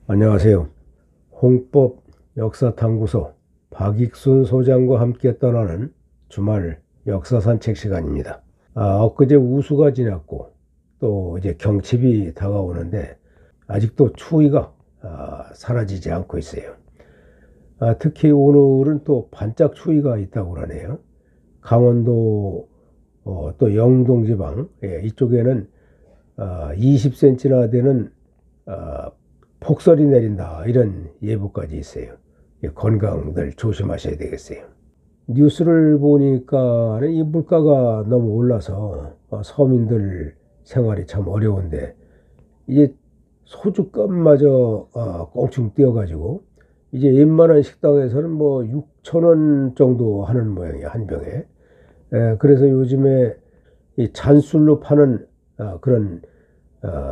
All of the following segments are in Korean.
안녕하세요. 홍법 역사탐구소 박익순 소장과 함께 떠나는 주말 역사 산책 시간입니다. 엊그제 우수가 지났고 또 이제 경칩이 다가오는데 아직도 추위가 사라지지 않고 있어요. 특히 오늘은 또 반짝 추위가 있다고 그러네요. 강원도 또 영동 지방 이쪽에는 20cm나 되는 폭설이 내린다 이런 예보까지 있어요. 건강들 조심하셔야 되겠어요. 뉴스를 보니까 이 물가가 너무 올라서 서민들 생활이 참 어려운데 이제 소주값마저 껑충 뛰어가지고 이제 웬만한 식당에서는 뭐 6,000원 정도 하는 모양이에요, 한 병에. 그래서 요즘에 이 잔술로 파는 그런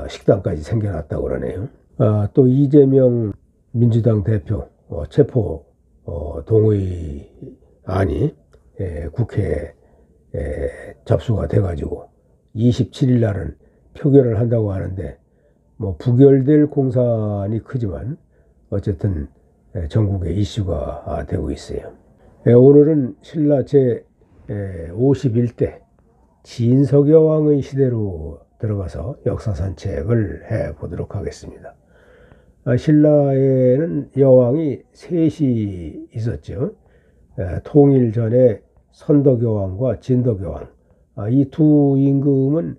식당까지 생겨났다고 그러네요. 또 이재명 민주당 대표 체포 동의안이 국회에 접수가 돼가지고 27일 날은 표결을 한다고 하는데 뭐 부결될 공산이 크지만 어쨌든 전국에 이슈가 되고 있어요. 오늘은 신라 제 51대 진석여왕의 시대로 들어가서 역사 산책을 해 보도록 하겠습니다. 신라에는 여왕이 셋이 있었죠. 통일 전에 선덕여왕과 진덕여왕. 이 두 임금은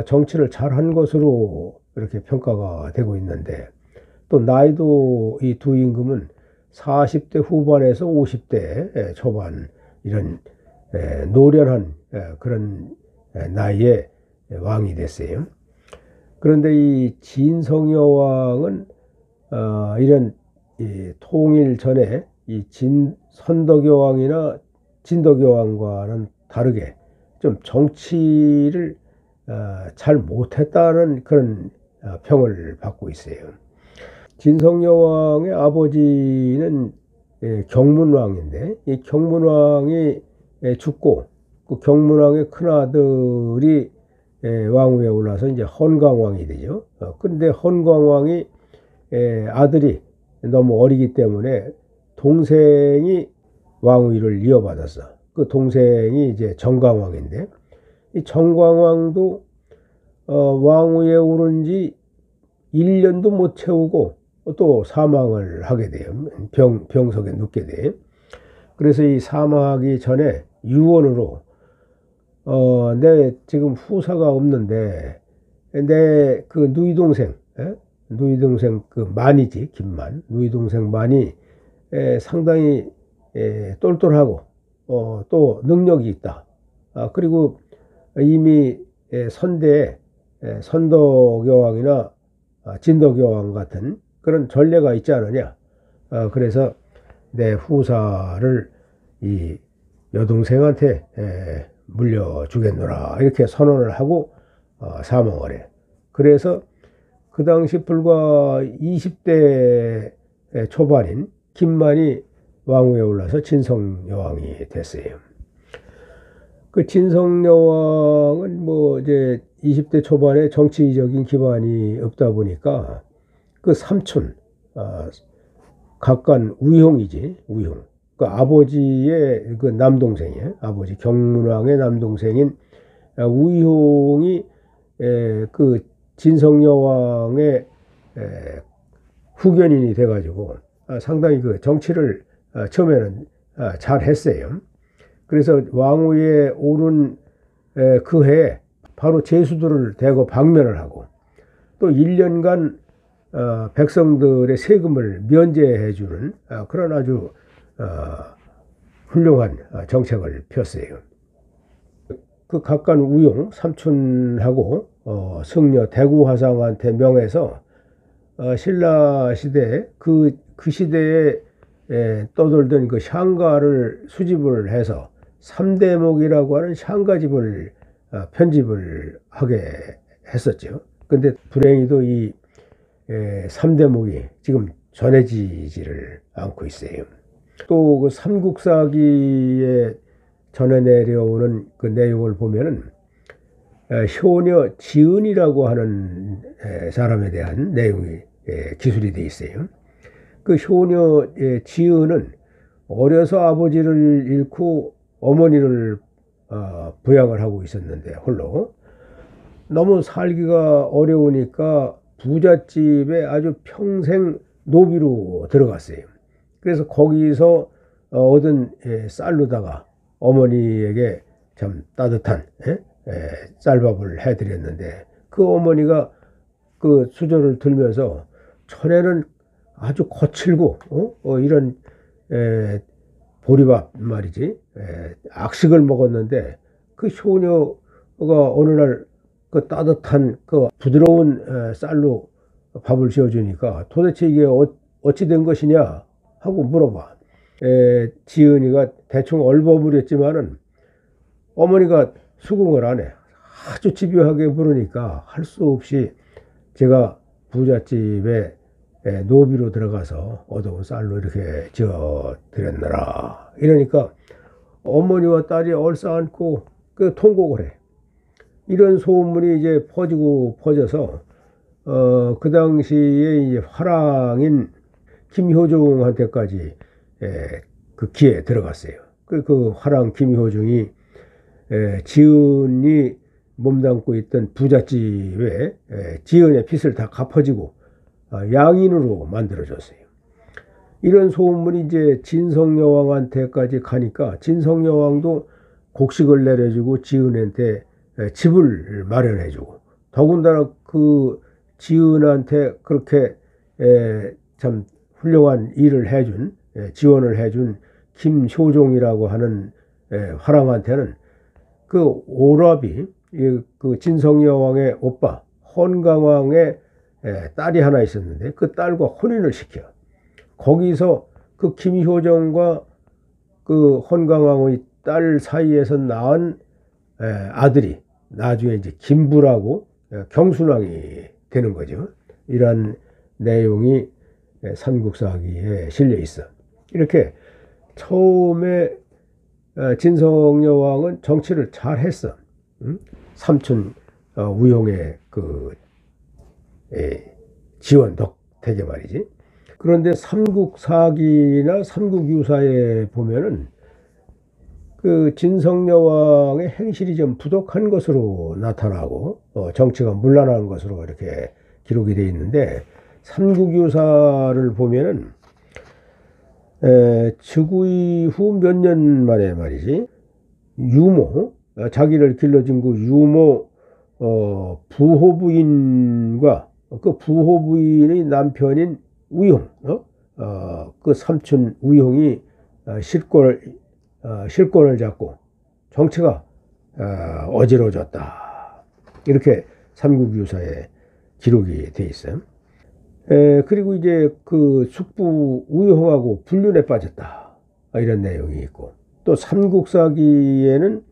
정치를 잘한 것으로 이렇게 평가가 되고 있는데 또 나이도 이 두 임금은 40대 후반에서 50대 초반 이런 노련한 그런 나이에 왕이 됐어요. 그런데 이 진성여왕은 이런 이 통일 전에 이 선덕여왕이나 진덕여왕과는 다르게 좀 정치를 잘 못했다는 그런 평을 받고 있어요. 진성여왕의 아버지는 경문왕인데 이 경문왕이 죽고 그 경문왕의 큰아들이 왕위에 올라서 이제 헌광왕이 되죠. 근데 헌광왕이 아들이 너무 어리기 때문에 동생이 왕위를 이어받았어. 그 동생이 이제 정광왕인데 이 정광왕도 왕위에 오른 지 1년도 못 채우고 또 사망을 하게 돼요. 병석에 눕게 돼. 그래서 이 사망하기 전에 유언으로 내 지금 후사가 없는데 내 그 누이 동생 그 만이지, 김만, 누이 동생 만이 상당히 똘똘하고 또 능력이 있다. 그리고 이미 선대에 선덕여왕이나 진덕여왕 같은 그런 전례가 있지 않느냐. 그래서 내 후사를 이 여동생한테 물려주겠노라 이렇게 선언을 하고 사망을 해. 그래서 그 당시 불과 20대 초반인 김만이 왕위에 올라서 진성여왕이 됐어요. 그 진성여왕은 뭐 이제 20대 초반에 정치적인 기반이 없다 보니까 그 삼촌 각간 우용이지, 우용. 그 아버지의 그 남동생이에요. 아버지 경문왕의 남동생인 우용이 그 진성여왕의 후견인이 돼가지고 상당히 그 정치를 처음에는 잘 했어요. 그래서 왕위에 오른 그 해에 바로 제수들을 대거 방면을 하고 또 1년간 백성들의 세금을 면제해주는 그런 아주 훌륭한 정책을 폈어요. 그 각간 우용 삼촌하고 승려 대구화상한테 명해서 신라 시대에 그 시대에 떠돌던 그 샹가를 수집을 해서 삼대목이라고 하는 샹가집을 편집을 하게 했었죠. 근데 불행히도 이 삼대목이 지금 전해지지를 않고 있어요. 또 그 삼국사기에 전해 내려오는 그 내용을 보면은 효녀 지은이라고 하는 사람에 대한 내용이 기술이 돼 있어요. 그 효녀 지은은 어려서 아버지를 잃고 어머니를 부양을 하고 있었는데 홀로 너무 살기가 어려우니까 부잣집에 아주 평생 노비로 들어갔어요. 그래서 거기서 얻은 쌀로다가 어머니에게 참 따뜻한 쌀밥을 해드렸는데 그 어머니가 그 수저를 들면서 전에는 아주 거칠고 이런 보리밥 말이지 악식을 먹었는데 그 효녀가 어느 날 그 따뜻한 그 부드러운 쌀로 밥을 지어주니까 도대체 이게 어찌 된 것이냐 하고 물어봐. 지은이가 대충 얼버무렸지만은 어머니가 수긍을 안 해. 아주 집요하게 물으니까 할 수 없이 제가 부잣집에 노비로 들어가서 얻어온 쌀로 이렇게 지어 드렸느라 이러니까 어머니와 딸이 얼싸안고 그 통곡을 해. 이런 소문이 이제 퍼져서 그 당시에 이제 화랑인 김효중한테까지 그 귀에 들어갔어요. 그 화랑 김효중이 지은이 몸담고 있던 부잣집에 지은의 빚을 다 갚아주고 양인으로 만들어줬어요. 이런 소문이 이제 진성여왕한테까지 가니까 진성여왕도 곡식을 내려주고 지은한테 집을 마련해주고 더군다나 그 지은한테 그렇게 참 훌륭한 일을 해준 지원을 해준 김효종이라고 하는 화랑한테는 그 오라비 그 진성여왕의 오빠 헌강왕의 딸이 하나 있었는데 그 딸과 혼인을 시켜. 거기서 그 김효정과 그 헌강왕의 딸 사이에서 낳은 아들이 나중에 이제 김부라고 경순왕이 되는 거죠. 이런 내용이 삼국사기에 실려 있어. 이렇게 처음에 진성여왕은 정치를 잘 했어. 삼촌 우용의 그 지원 덕택에 말이지. 그런데 삼국사기나 삼국유사에 보면은 그 진성여왕의 행실이 좀 부족한 것으로 나타나고 정치가 문란한 것으로 이렇게 기록이 되어 있는데 삼국유사를 보면은 즉위 후 몇 년 만에 말이지 유모 자기를 길러준 그 유모 부호부인과 그 부호부인의 남편인 우용 그 삼촌 우용이 실권을 잡고 정치가 어지러워졌다 이렇게 삼국유사에 기록이 돼 있어요. 그리고 이제 그 숙부 우용하고 불륜에 빠졌다 이런 내용이 있고 또 삼국사기에는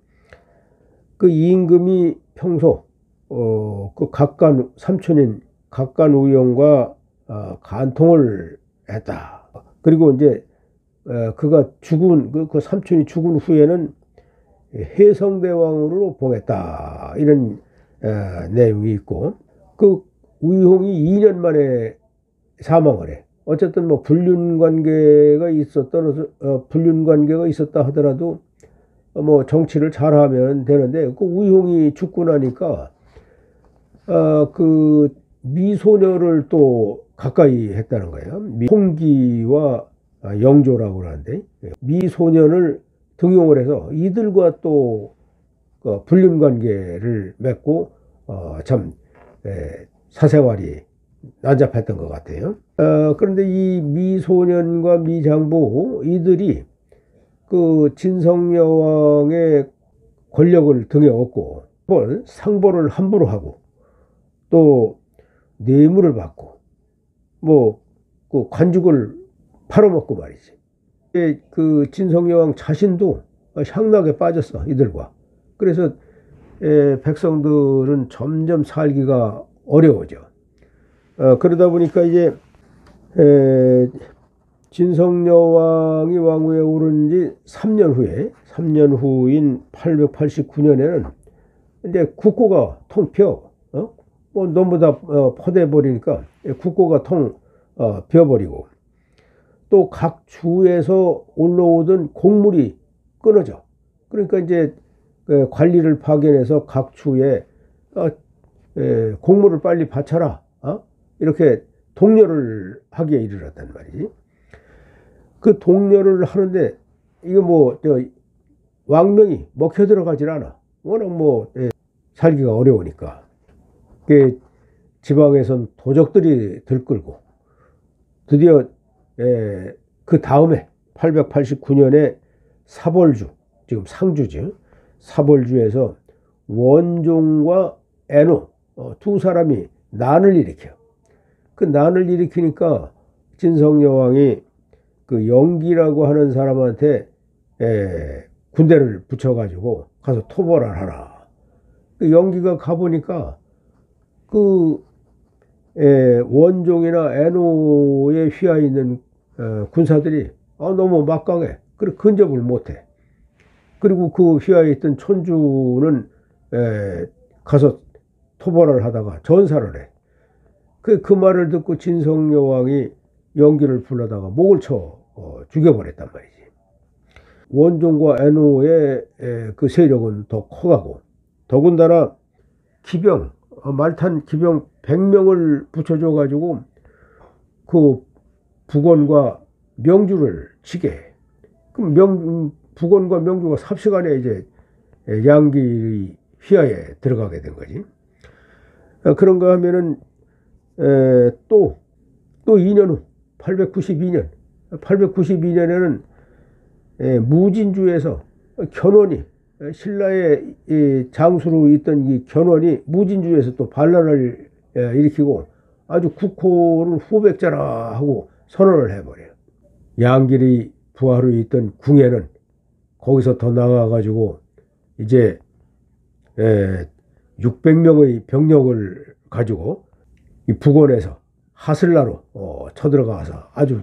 그 임금이 평소 그 각간 삼촌인 각간 우용과 간통을 했다. 그리고 이제 그가 죽은 그 삼촌이 죽은 후에는 해성대왕으로 봉했다 이런 내용이 있고 그 우용이 2년 만에 사망을 해. 어쨌든 뭐 불륜 관계가 있었다 하더라도 뭐 정치를 잘하면 되는데 그 우용이 죽고 나니까 그 미소녀를 또 가까이 했다는 거예요. 홍기와 영조라고 하는데 미소년을 등용을 해서 이들과 또 불륜 관계를 맺고 참 사생활이 난잡했던 것 같아요. 그런데 이 미소년과 미장부 이들이 그 진성여왕의 권력을 등에 업고 상보를 함부로 하고 또 뇌물을 받고 뭐 그 관죽을 팔아먹고 말이지. 그 진성여왕 자신도 향락에 빠졌어 이들과. 그래서 백성들은 점점 살기가 어려워져. 그러다 보니까 이제 진성여왕이 왕위에 오른 지 3년 후인 889년에는 이제 국고가 통펴 뭐 너무 다 포대 버리니까 국고가 통 비어버리고, 또 각 주에서 올라오던 곡물이 끊어져. 그러니까 이제 관리를 파견해서 각 주에 곡물을 빨리 바쳐라, 이렇게 독려를 하기에 이르렀단 말이지. 그 독려를 하는데 이거 뭐 왕명이 먹혀 들어가질 않아. 워낙 뭐 살기가 어려우니까. 그 지방에선 도적들이 들끓고, 드디어 그 다음에 889년에 사벌주, 지금 상주죠, 사벌주에서 원종과 애노 두 사람이 난을 일으켜. 그 난을 일으키니까 진성여왕이 그 영기라고 하는 사람한테 군대를 붙여가지고 가서 토벌을 하라. 그 영기가 가보니까 그 원종이나 애노에 휘하 있는 군사들이 너무 막강해. 그리고 근접을 못해. 그리고 그 휘하에 있던 촌주는 가서 토벌을 하다가 전사를 해. 그 말을 듣고 진성여왕이 영기를 불러다가 목을 쳐 죽여버렸단 말이지. 원종과 애노의 그 세력은 더 커가고, 더군다나 기병, 말탄 기병 100명을 붙여줘가지고 그 북원과 명주를 치게 해. 그럼 북원과 명주가 삽시간에 이제 양길의 휘하에 들어가게 된 거지. 그런가 하면은 또 2년 후 892년에는 무진주에서 견훤이, 신라의 장수로 있던 이 견훤이 무진주에서 또 반란을 일으키고 아주 국호를 후백자라 하고 선언을 해버려요. 양길이 부하로 있던 궁예는 거기서 더 나가가지고 이제 600명의 병력을 가지고 이 북원에서 하슬라로 쳐들어가서 아주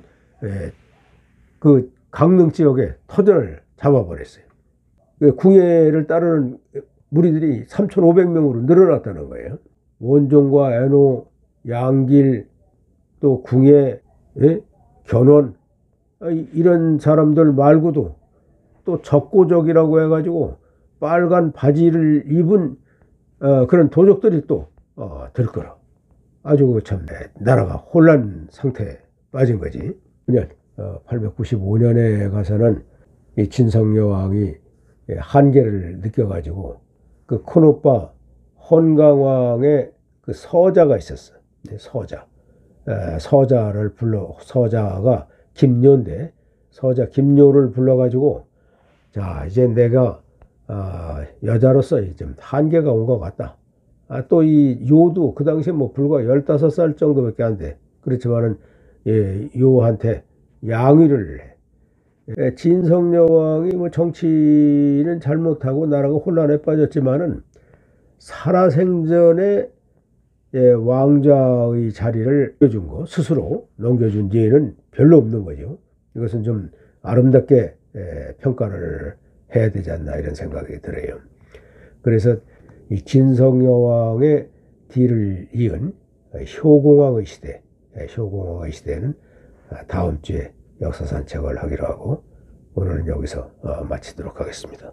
그 강릉 지역에 터전을 잡아버렸어요. 궁예를 따르는 무리들이 3,500명으로 늘어났다는 거예요. 원종과 애노, 양길, 또 궁예, 견훤, 이런 사람들 말고도 또 적고적이라고 해가지고 빨간 바지를 입은 그런 도적들이 또 들끓어. 아주 참 나라가 혼란 상태에 빠진 거지. 895년에 가서는 이 진성여왕이 한계를 느껴가지고 그 큰오빠 헌강왕의 그 서자가 있었어. 서자가 김뇨인데, 서자 김뇨를 불러가지고, 자, 이제 내가 여자로서 좀 한계가 온 것 같다. 또 이 요도 그 당시에 뭐 불과 15살 정도밖에 안 돼. 그렇지만은 요한테 양위를 해. 진성여왕이 뭐 정치는 잘못하고 나라가 혼란에 빠졌지만은 살아생전에 왕자의 자리를 넘겨준 거, 스스로 넘겨준 예는 별로 없는 거죠. 이것은 좀 아름답게 평가를 해야 되지 않나, 이런 생각이 들어요. 그래서 이 진성여왕의 뒤를 이은 효공왕의 시대는 다음 주에 역사 산책을 하기로 하고, 오늘은 여기서 마치도록 하겠습니다.